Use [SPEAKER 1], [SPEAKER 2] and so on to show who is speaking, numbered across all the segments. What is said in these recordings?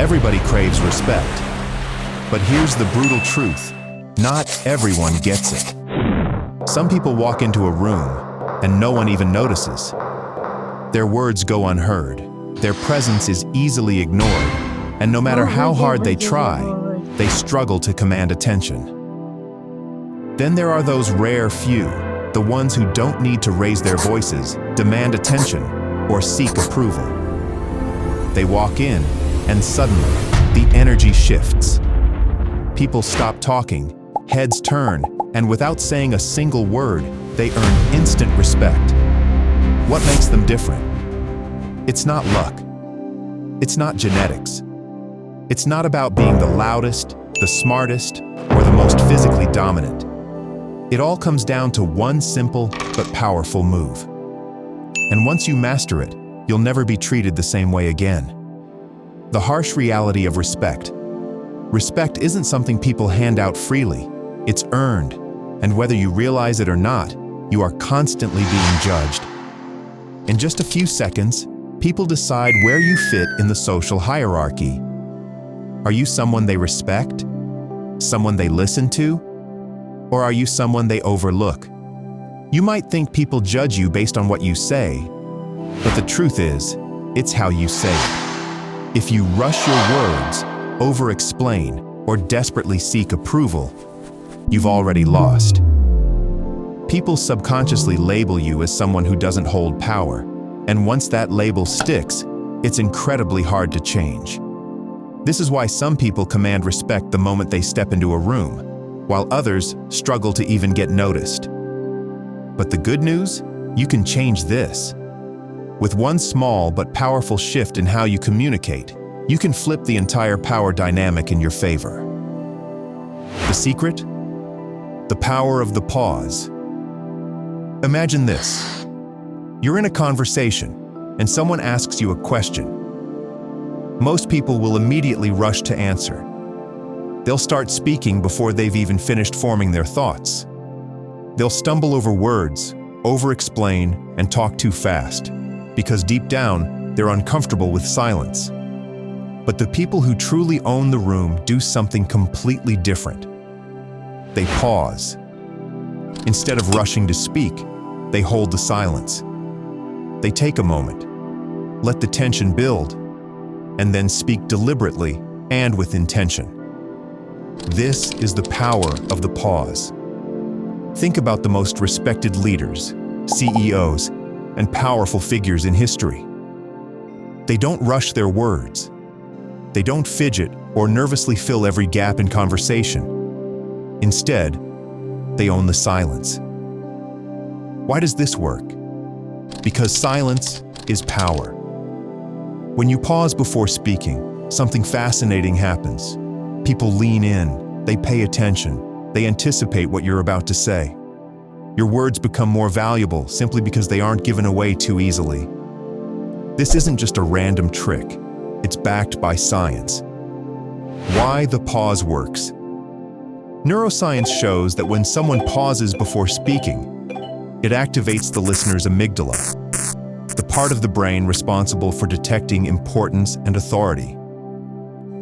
[SPEAKER 1] Everybody craves respect. But here's the brutal truth. Not everyone gets it. Some people walk into a room and no one even notices. Their words go unheard. Their presence is easily ignored. And no matter how hard they try, they struggle to command attention. Then there are those rare few, the ones who don't need to raise their voices, demand attention, or seek approval. They walk in, and suddenly, the energy shifts. People stop talking, heads turn, and without saying a single word, they earn instant respect. What makes them different? It's not luck. It's not genetics. It's not about being the loudest, the smartest, or the most physically dominant. It all comes down to one simple but powerful move. And once you master it, you'll never be treated the same way again. The harsh reality of respect. Respect isn't something people hand out freely. It's earned, and whether you realize it or not, you are constantly being judged. In just a few seconds, people decide where you fit in the social hierarchy. Are you someone they respect? Someone they listen to? Or are you someone they overlook? You might think people judge you based on what you say, but the truth is, it's how you say it. If you rush your words, over-explain, or desperately seek approval, you've already lost. People subconsciously label you as someone who doesn't hold power, and once that label sticks, it's incredibly hard to change. This is why some people command respect the moment they step into a room, while others struggle to even get noticed. But the good news? You can change this. With one small but powerful shift in how you communicate, you can flip the entire power dynamic in your favor. The secret? The power of the pause. Imagine this. You're in a conversation, and someone asks you a question. Most people will immediately rush to answer. They'll start speaking before they've even finished forming their thoughts. They'll stumble over words, over-explain, and talk too fast, because deep down, they're uncomfortable with silence. But the people who truly own the room do something completely different. They pause. Instead of rushing to speak, they hold the silence. They take a moment, let the tension build, and then speak deliberately and with intention. This is the power of the pause. Think about the most respected leaders, CEOs, and powerful figures in history. They don't rush their words. They don't fidget or nervously fill every gap in conversation. Instead, they own the silence. Why does this work? Because silence is power. When you pause before speaking, something fascinating happens. People lean in, they pay attention, they anticipate what you're about to say. Your words become more valuable simply because they aren't given away too easily. This isn't just a random trick. It's backed by science. Why the pause works. Neuroscience shows that when someone pauses before speaking, it activates the listener's amygdala, the part of the brain responsible for detecting importance and authority.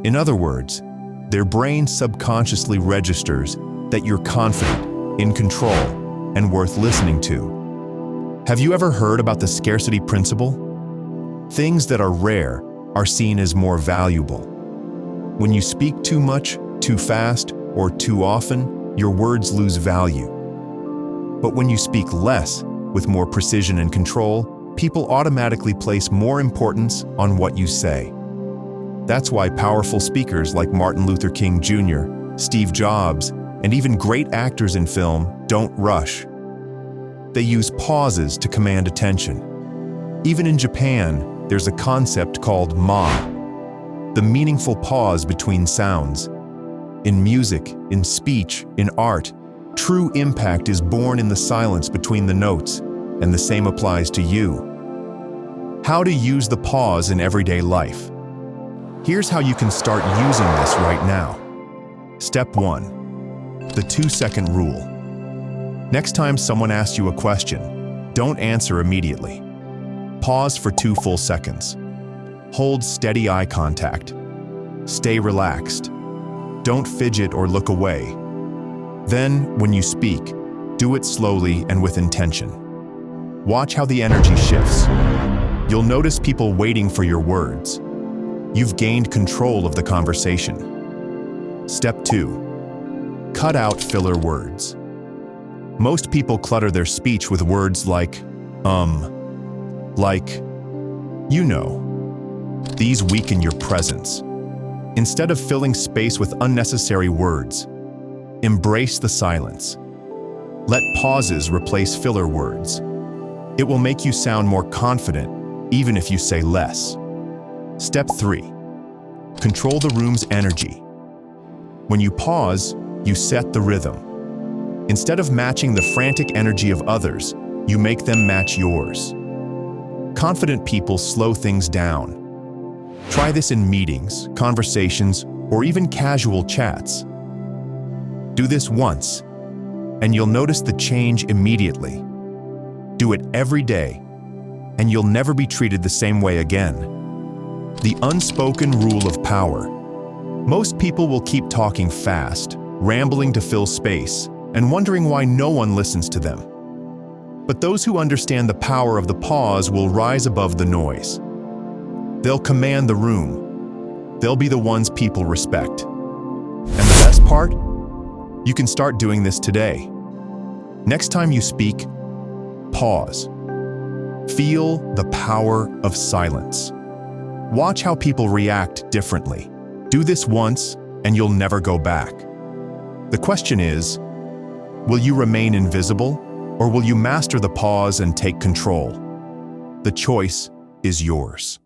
[SPEAKER 1] In other words, their brain subconsciously registers that you're confident, in control, and worth listening to. Have you ever heard about the scarcity principle? Things that are rare are seen as more valuable. When you speak too much, too fast, or too often, your words lose value. But when you speak less, with more precision and control, people automatically place more importance on what you say. That's why powerful speakers like Martin Luther King Jr., Steve Jobs, and even great actors in film don't rush. They use pauses to command attention. Even in Japan, there's a concept called ma, the meaningful pause between sounds. In music, in speech, in art, true impact is born in the silence between the notes, and the same applies to you. How to use the pause in everyday life. Here's how you can start using this right now. Step 1. The 2-second rule. Next time someone asks you a question, don't answer immediately. Pause for 2 full seconds. Hold steady eye contact. Stay relaxed. Don't fidget or look away. Then, when you speak, do it slowly and with intention. Watch how the energy shifts. You'll notice people waiting for your words. You've gained control of the conversation. Step 2. Cut out filler words. Most people clutter their speech with words like, like, you know. These weaken your presence. Instead of filling space with unnecessary words, embrace the silence. Let pauses replace filler words. It will make you sound more confident, even if you say less. Step 3. Control the room's energy. When you pause, you set the rhythm. Instead of matching the frantic energy of others, you make them match yours. Confident people slow things down. Try this in meetings, conversations, or even casual chats. Do this once, and you'll notice the change immediately. Do it every day, and you'll never be treated the same way again. The unspoken rule of power. Most people will keep talking fast, rambling to fill space, and wondering why no one listens to them. But those who understand the power of the pause will rise above the noise. They'll command the room. They'll be the ones people respect. And the best part? You can start doing this today. Next time you speak, pause. Feel the power of silence. Watch how people react differently. Do this once, and you'll never go back. The question is, will you remain invisible, or will you master the pause and take control? The choice is yours.